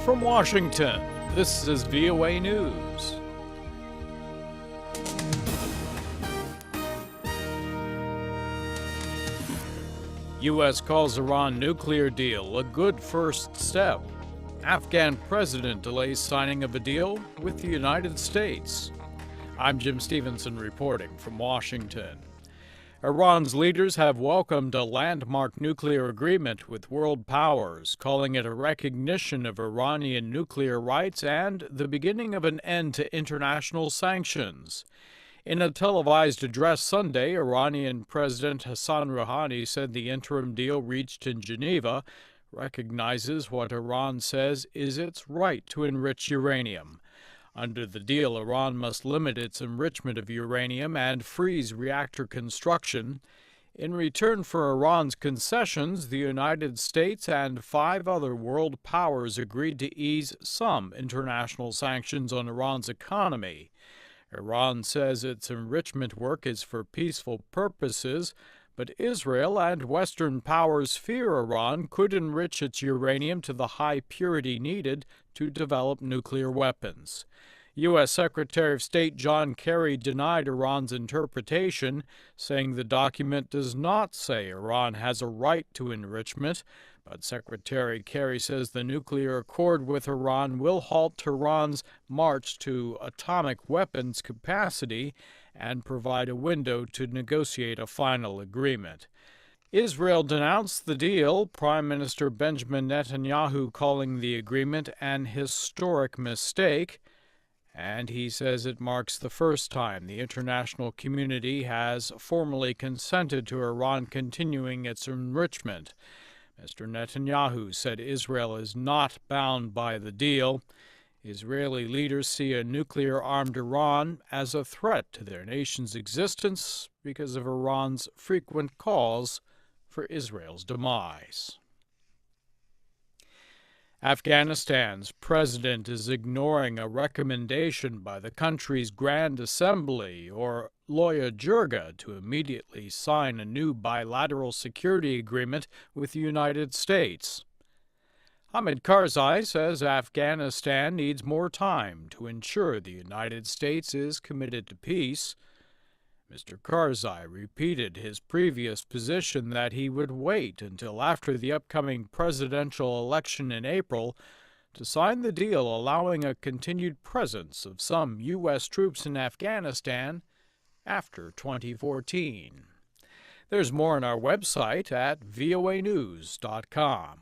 From Washington, this is VOA News. U.S. calls Iran nuclear deal a good first step. Afghan president delays signing of a deal with the United States. I'm Jim Stevenson reporting from Washington. Iran's leaders have welcomed a landmark nuclear agreement with world powers, calling it a recognition of Iranian nuclear rights and the beginning of an end to international sanctions. In a televised address Sunday, Iranian President Hassan Rouhani said the interim deal reached in Geneva recognizes what Iran says is its right to enrich uranium. Under the deal, Iran must limit its enrichment of uranium and freeze reactor construction. In return for Iran's concessions, the United States and 5 other world powers agreed to ease some international sanctions on Iran's economy. Iran says its enrichment work is for peaceful purposes, but Israel and Western powers fear Iran could enrich its uranium to the high purity needed to develop nuclear weapons. U.S. Secretary of State John Kerry denied Iran's interpretation, saying the document does not say Iran has a right to enrichment, but Secretary Kerry says the nuclear accord with Iran will halt Tehran's march to atomic weapons capacity and provide a window to negotiate a final agreement. Israel denounced the deal, Prime Minister Benjamin Netanyahu calling the agreement an historic mistake, and he says it marks the first time the international community has formally consented to Iran continuing its enrichment. Mr. Netanyahu said Israel is not bound by the deal. Israeli leaders see a nuclear-armed Iran as a threat to their nation's existence because of Iran's frequent calls for Israel's demise. Afghanistan's president is ignoring a recommendation by the country's Grand Assembly, or Loya Jirga, to immediately sign a new bilateral security agreement with the United States. Hamid Karzai says Afghanistan needs more time to ensure the United States is committed to peace. Mr. Karzai repeated his previous position that he would wait until after the upcoming presidential election in April to sign the deal allowing a continued presence of some U.S. troops in Afghanistan after 2014. There's more on our website at voanews.com.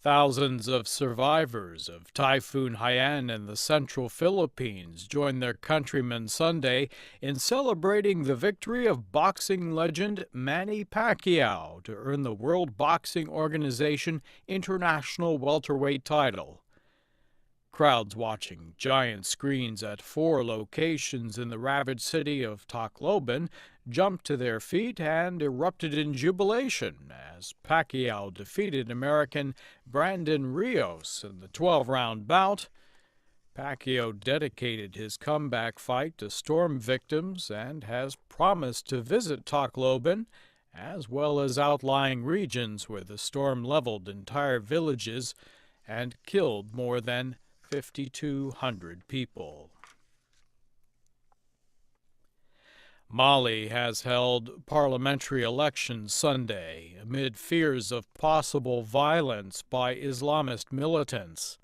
Thousands of survivors of Typhoon Haiyan in the central Philippines joined their countrymen Sunday in celebrating the victory of boxing legend Manny Pacquiao to earn the World Boxing Organization International Welterweight title. Crowds watching giant screens at 4 locations in the ravaged city of Tacloban jumped to their feet and erupted in jubilation as Pacquiao defeated American Brandon Rios in the 12-round bout. Pacquiao dedicated his comeback fight to storm victims and has promised to visit Tacloban, as well as outlying regions where the storm leveled entire villages and killed more than 5,200 people. Mali has held parliamentary elections Sunday amid fears of possible violence by Islamist militants.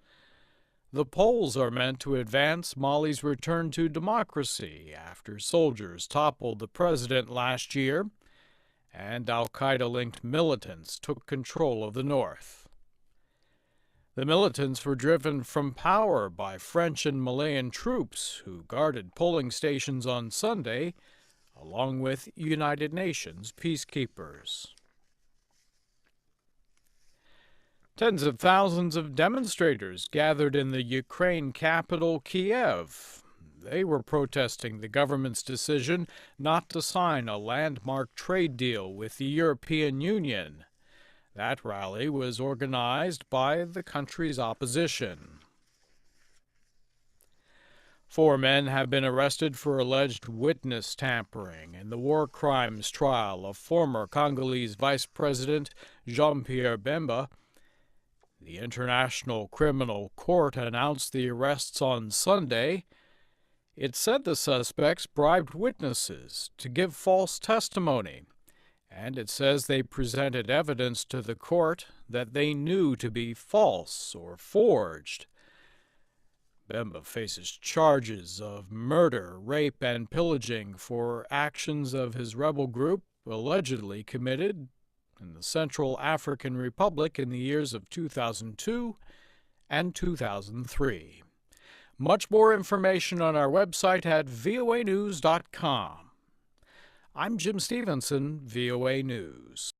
The polls are meant to advance Mali's return to democracy after soldiers toppled the president last year and al-Qaeda-linked militants took control of the north. The militants were driven from power by French and Malayan troops who guarded polling stations on Sunday, along with United Nations peacekeepers. Tens of thousands of demonstrators gathered in the Ukraine capital, Kiev. They were protesting the government's decision not to sign a landmark trade deal with the European Union. That rally was organized by the country's opposition. 4 men have been arrested for alleged witness tampering in the war crimes trial of former Congolese Vice President Jean-Pierre Bemba. The International Criminal Court announced the arrests on Sunday. It said the suspects bribed witnesses to give false testimony, and it says they presented evidence to the court that they knew to be false or forged. Bemba faces charges of murder, rape, and pillaging for actions of his rebel group allegedly committed in the Central African Republic in the years of 2002 and 2003. Much more information on our website at voanews.com. I'm Jim Stevenson, VOA News.